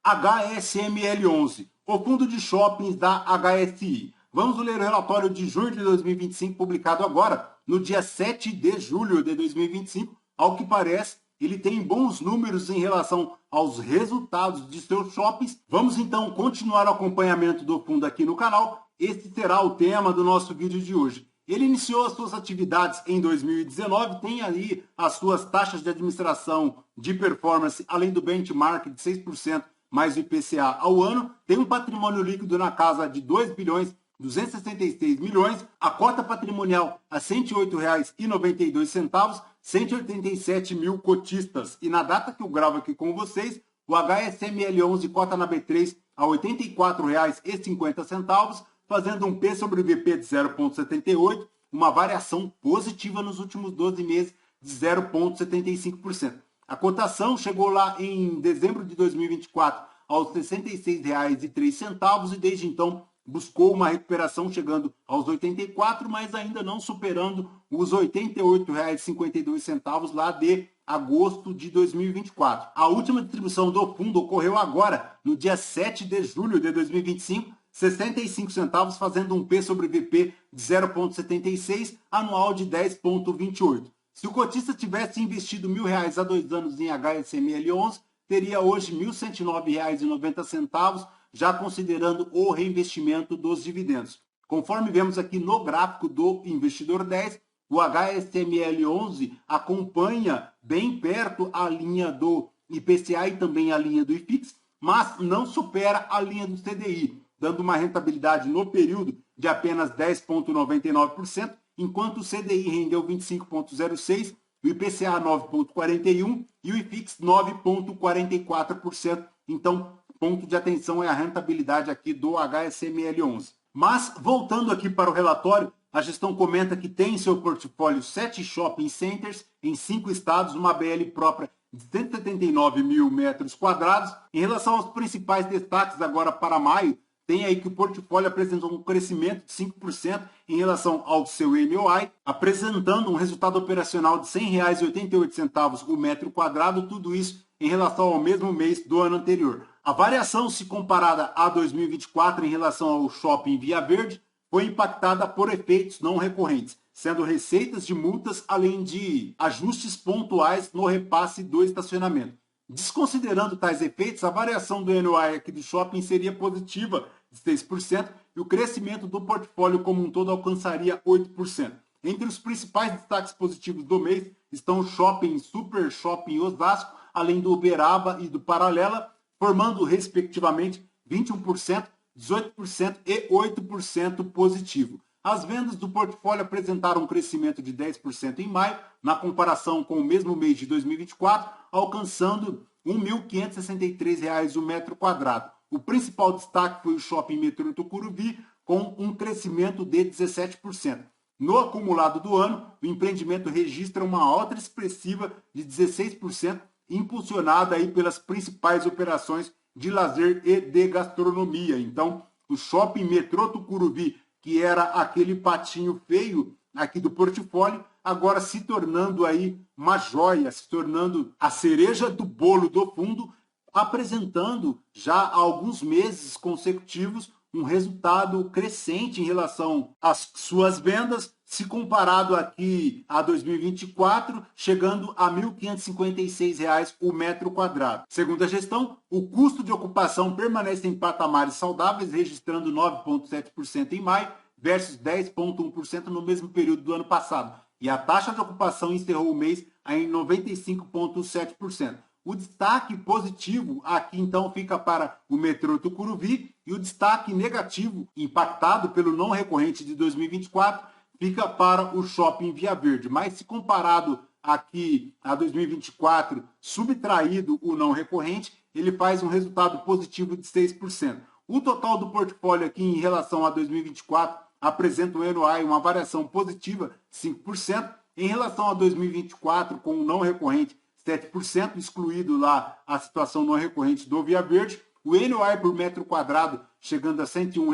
HSML11, o fundo de shoppings da HSI. Vamos ler o relatório de junho de 2025, publicado agora, no dia 7 de julho de 2025. Ao que parece, ele tem bons números em relação aos resultados de seus shoppings. Vamos então continuar o acompanhamento do fundo aqui no canal. Esse será o tema do nosso vídeo de hoje. Ele iniciou as suas atividades em 2019, tem ali as suas taxas de administração de performance, além do benchmark de 6% mais o IPCA ao ano, tem um patrimônio líquido na casa de 2 bilhões 266 milhões, a cota patrimonial a R$ 108,92, 187 mil cotistas. E na data que eu gravo aqui com vocês, o HSML11 cota na B3 a R$ 84,50, fazendo um P sobre VP de 0,78, uma variação positiva nos últimos 12 meses de 0,75%. A cotação chegou lá em dezembro de 2024 aos R$ 66,03 e desde então buscou uma recuperação chegando aos 84, mas ainda não superando os R$ 88,52 lá de agosto de 2024. A última distribuição do fundo ocorreu agora, no dia 7 de julho de 2025, 65 centavos, fazendo um P sobre VP de 0,76, anual de 10,28. Se o cotista tivesse investido R$ 1.000 há 2 anos em HSML11, teria hoje R$ 1.109,90, já considerando o reinvestimento dos dividendos. Conforme vemos aqui no gráfico do Investidor 10, o HSML11 acompanha bem perto a linha do IPCA e também a linha do IFIX, mas não supera a linha do CDI, dando uma rentabilidade no período de apenas 10,99%, enquanto o CDI rendeu 25,06%, o IPCA 9,41% e o IFIX 9,44%. Então, ponto de atenção é a rentabilidade aqui do HSML11. Mas, voltando aqui para o relatório, a gestão comenta que tem em seu portfólio 7 shopping centers em 5 estados, uma BL própria de 179 mil metros quadrados. Em relação aos principais destaques agora para maio, tem aí que o portfólio apresentou um crescimento de 5% em relação ao seu NOI, apresentando um resultado operacional de R$ 100,88 o metro quadrado, tudo isso em relação ao mesmo mês do ano anterior. A variação, se comparada a 2024 em relação ao shopping Via Verde, foi impactada por efeitos não recorrentes, sendo receitas de multas, além de ajustes pontuais no repasse do estacionamento. Desconsiderando tais efeitos, a variação do NOI aqui do shopping seria positiva de 6% e o crescimento do portfólio como um todo alcançaria 8%. Entre os principais destaques positivos do mês estão o Shopping Super Shopping Osasco, além do Uberaba e do Paralela, formando respectivamente 21%, 18% e 8% positivo. As vendas do portfólio apresentaram um crescimento de 10% em maio, na comparação com o mesmo mês de 2024, alcançando R$ 1.563 o metro quadrado. O principal destaque foi o Shopping Metrô Tucuruvi, com um crescimento de 17%. No acumulado do ano, o empreendimento registra uma alta expressiva de 16%, impulsionada aí pelas principais operações de lazer e de gastronomia. Então, o Shopping Metrô Tucuruvi, que era aquele patinho feio aqui do portfólio, agora se tornando aí uma joia, se tornando a cereja do bolo do fundo, apresentando já há alguns meses consecutivos um resultado crescente em relação às suas vendas, se comparado aqui a 2024, chegando a R$ 1.556 o metro quadrado. Segundo a gestão, o custo de ocupação permanece em patamares saudáveis, registrando 9,7% em maio, versus 10,1% no mesmo período do ano passado. E a taxa de ocupação encerrou o mês em 95,7%. O destaque positivo aqui então fica para o Metrô Tucuruvi e o destaque negativo, impactado pelo não recorrente de 2024, fica para o Shopping Via Verde. Mas se comparado aqui a 2024, subtraído o não recorrente, ele faz um resultado positivo de 6%. O total do portfólio aqui em relação a 2024 apresenta um NOI, uma variação positiva de 5%. Em relação a 2024, com o não recorrente, 7%, excluído lá a situação não recorrente do Via Verde, o NOI por metro quadrado chegando a R$ 101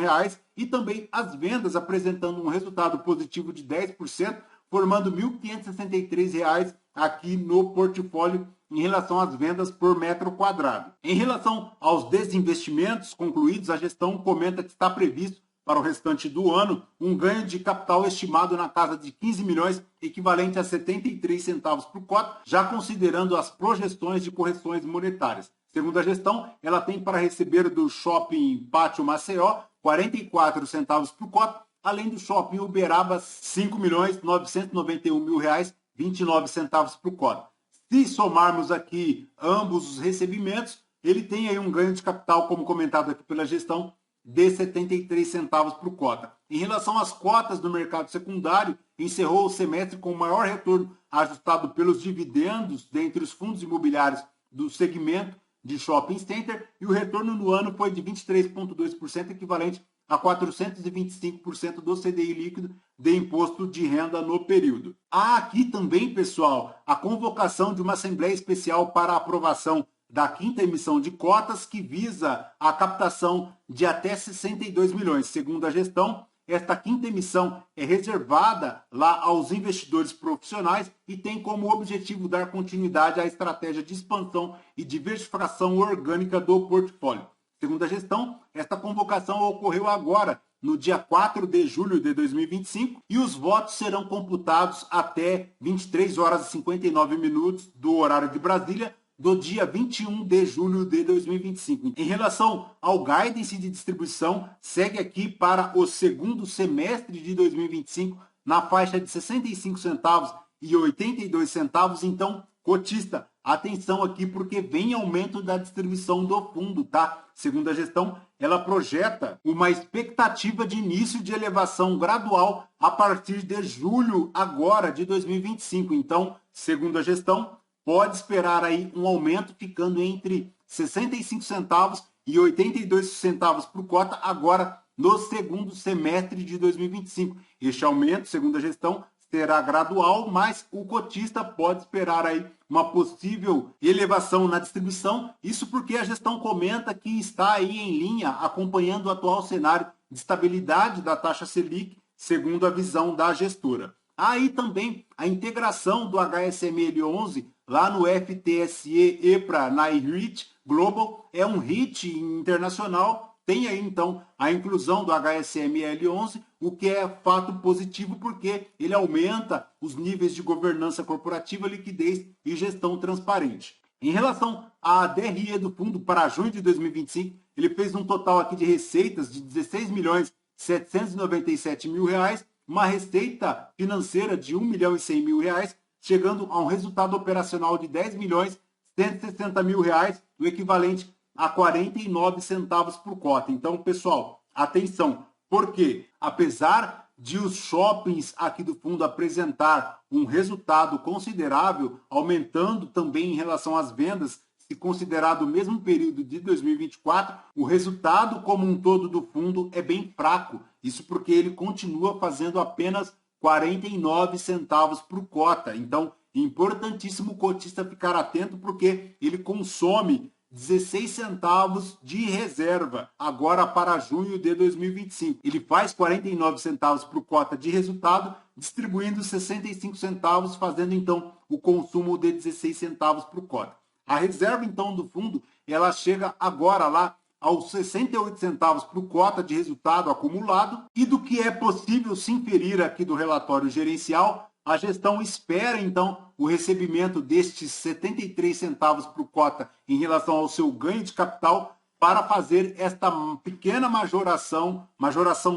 e também as vendas apresentando um resultado positivo de 10%, formando R$ 1.563 aqui no portfólio em relação às vendas por metro quadrado. Em relação aos desinvestimentos concluídos, a gestão comenta que está previsto para o restante do ano um ganho de capital estimado na casa de 15 milhões, equivalente a 73 centavos por cota, já considerando as projeções de correções monetárias. Segundo a gestão, ela tem para receber do Shopping Pátio Maceió 44 centavos por cota, além do Shopping Uberaba 5.991.000 reais, 29 centavos por cota. Se somarmos aqui ambos os recebimentos, ele tem aí um ganho de capital, como comentado aqui pela gestão, de 73 centavos por cota. Em relação às cotas do mercado secundário, encerrou o semestre com o maior retorno ajustado pelos dividendos dentre os fundos imobiliários do segmento de shopping center, e o retorno no ano foi de 23,2%, equivalente a 425% do CDI líquido de imposto de renda no período. Há aqui também, pessoal, a convocação de uma Assembleia Especial para a aprovação da quinta emissão de cotas, que visa a captação de até 62 milhões. Segundo a gestão, esta quinta emissão é reservada lá aos investidores profissionais e tem como objetivo dar continuidade à estratégia de expansão e diversificação orgânica do portfólio. Segundo a gestão, esta convocação ocorreu agora, no dia 4 de julho de 2025, e os votos serão computados até 23 horas e 59 minutos do horário de Brasília, do dia 21 de julho de 2025. Em relação ao guidance de distribuição, segue aqui para o segundo semestre de 2025 na faixa de 65 centavos e 82 centavos. Então, cotista, atenção aqui porque vem aumento da distribuição do fundo, tá? Segundo a gestão, ela projeta uma expectativa de início de elevação gradual a partir de julho agora de 2025. Então, segundo a gestão, pode esperar aí um aumento ficando entre 65 centavos e 82 centavos por cota agora no segundo semestre de 2025. Este aumento, segundo a gestão, será gradual, mas o cotista pode esperar aí uma possível elevação na distribuição. Isso porque a gestão comenta que está aí em linha acompanhando o atual cenário de estabilidade da taxa Selic, segundo a visão da gestora. Há aí também a integração do HSML11 lá no FTSE EPRA na REIT Global, é um REIT internacional, tem aí então a inclusão do HSML11, o que é fato positivo porque ele aumenta os níveis de governança corporativa, liquidez e gestão transparente. Em relação à DRE do fundo para junho de 2025, ele fez um total aqui de receitas de 16.797.000 reais, uma receita financeira de 1.100.000 reais, chegando a um resultado operacional de 10.160.000 reais, o equivalente a 49 centavos por cota. Então, pessoal, atenção, porque apesar de os shoppings aqui do fundo apresentar um resultado considerável, aumentando também em relação às vendas, se considerado o mesmo período de 2024, o resultado como um todo do fundo é bem fraco. Isso porque ele continua fazendo apenas 49 centavos por cota. Então, importantíssimo o cotista ficar atento porque ele consome 16 centavos de reserva agora para junho de 2025. Ele faz 49 centavos por cota de resultado, distribuindo 65 centavos, fazendo então o consumo de 16 centavos por cota. A reserva então do fundo, ela chega agora lá aos 68 centavos por cota de resultado acumulado, e do que é possível se inferir aqui do relatório gerencial, a gestão espera então o recebimento destes 73 centavos por cota em relação ao seu ganho de capital para fazer esta pequena majoração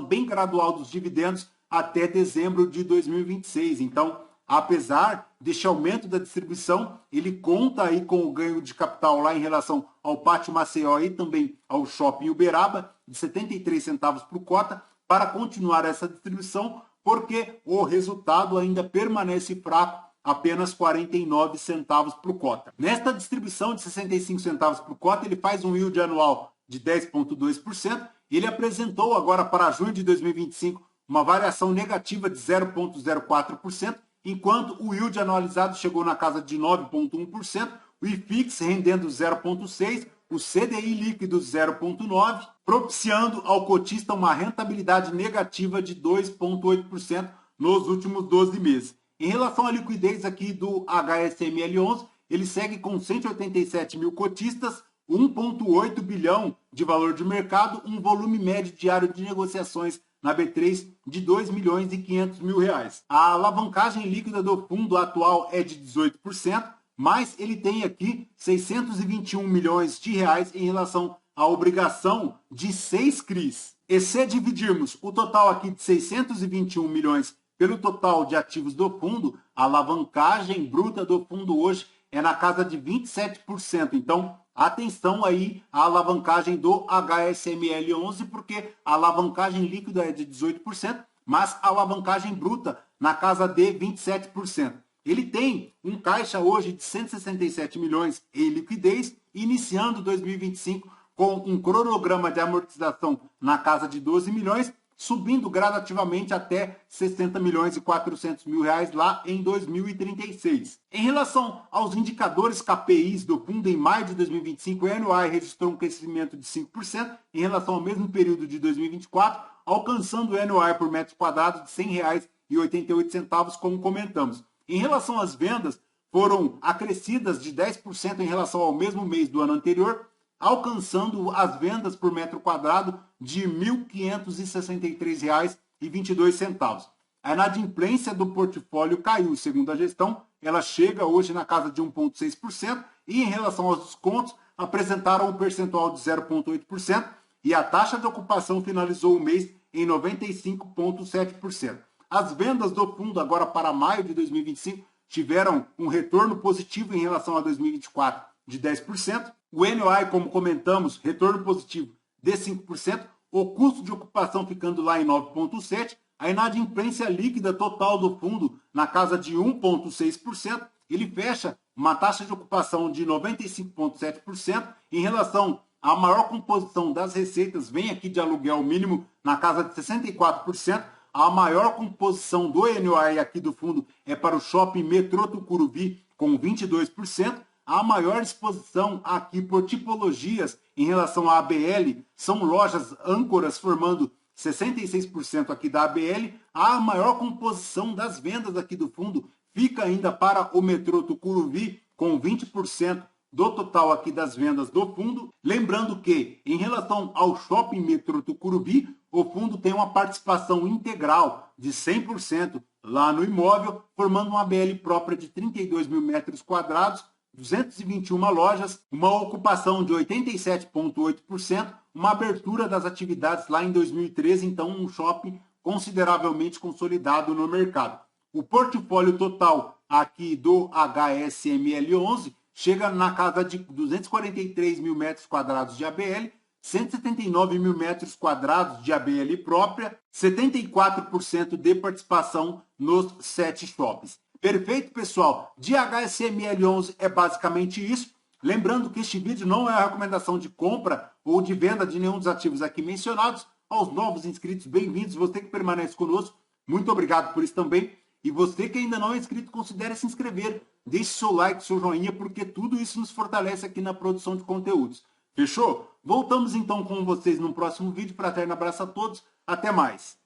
bem gradual dos dividendos até dezembro de 2026. Então, apesar deste aumento da distribuição, ele conta aí com o ganho de capital lá em relação ao Pátio Maceió e também ao Shopping Uberaba, de 73 centavos por cota, para continuar essa distribuição, porque o resultado ainda permanece fraco, apenas 49 centavos por cota. Nesta distribuição de 65 centavos por cota, ele faz um yield anual de 10,2%. Ele apresentou agora para junho de 2025 uma variação negativa de 0,04%, enquanto o yield anualizado chegou na casa de 9,1%, o IFIX rendendo 0,6%, o CDI líquido 0,9%, propiciando ao cotista uma rentabilidade negativa de 2,8% nos últimos 12 meses. Em relação à liquidez aqui do HSML11, ele segue com 187 mil cotistas, 1,8 bilhão de valor de mercado, um volume médio diário de negociações na B3 de 2 milhões e 500 mil reais. A alavancagem líquida do fundo atual é de 18%, mas ele tem aqui 621 milhões de reais em relação à obrigação de 6 CRIs. E se dividirmos o total aqui de 621 milhões pelo total de ativos do fundo, a alavancagem bruta do fundo hoje é na casa de 27%. Então, atenção aí à alavancagem do HSML 11, porque a alavancagem líquida é de 18%, mas a alavancagem bruta na casa de 27%. Ele tem um caixa hoje de 167 milhões em liquidez, iniciando 2025 com um cronograma de amortização na casa de 12 milhões, subindo gradativamente até 60 milhões e 400 mil reais lá em 2036. Em relação aos indicadores KPIs do fundo, em maio de 2025, o NOI registrou um crescimento de 5% em relação ao mesmo período de 2024, alcançando o NOI por metro quadrado de R$ 100,88, como comentamos. Em relação às vendas, foram acrescidas de 10% em relação ao mesmo mês do ano anterior, alcançando as vendas por metro quadrado de R$ 1.563,22. A inadimplência do portfólio caiu, segundo a gestão, ela chega hoje na casa de 1,6%, e em relação aos descontos, apresentaram um percentual de 0,8%, e a taxa de ocupação finalizou o mês em 95,7%. As vendas do fundo agora para maio de 2025 tiveram um retorno positivo em relação a 2024 de 10%. O NOI, como comentamos, retorno positivo de 5%. O custo de ocupação ficando lá em 9,7%. A inadimplência líquida total do fundo na casa de 1,6%. Ele fecha uma taxa de ocupação de 95,7%. Em relação à maior composição das receitas, vem aqui de aluguel mínimo na casa de 64%. A maior composição do NOI aqui do fundo é para o shopping Metrô Tucuruvi, com 22%. A maior exposição aqui por tipologias em relação à ABL são lojas âncoras, formando 66% aqui da ABL. A maior composição das vendas aqui do fundo fica ainda para o Metrô Tucuruvi, com 20% do total aqui das vendas do fundo. Lembrando que, em relação ao shopping Metrô Tucuruvi, o fundo tem uma participação integral de 100% lá no imóvel, formando uma ABL própria de 32 mil metros quadrados, 221 lojas, uma ocupação de 87,8%, uma abertura das atividades lá em 2013, então um shopping consideravelmente consolidado no mercado. O portfólio total aqui do HSML 11 chega na casa de 243 mil metros quadrados de ABL, 179 mil metros quadrados de ABL própria, 74% de participação nos 7 shoppings. Perfeito, pessoal? De HSML 11 é basicamente isso. Lembrando que este vídeo não é a recomendação de compra ou de venda de nenhum dos ativos aqui mencionados. Aos novos inscritos, bem-vindos. Você que permanece conosco, muito obrigado por isso também. E você que ainda não é inscrito, considere se inscrever. Deixe seu like, seu joinha, porque tudo isso nos fortalece aqui na produção de conteúdos. Fechou? Voltamos então com vocês no próximo vídeo. Fraterno abraço a todos. Até mais.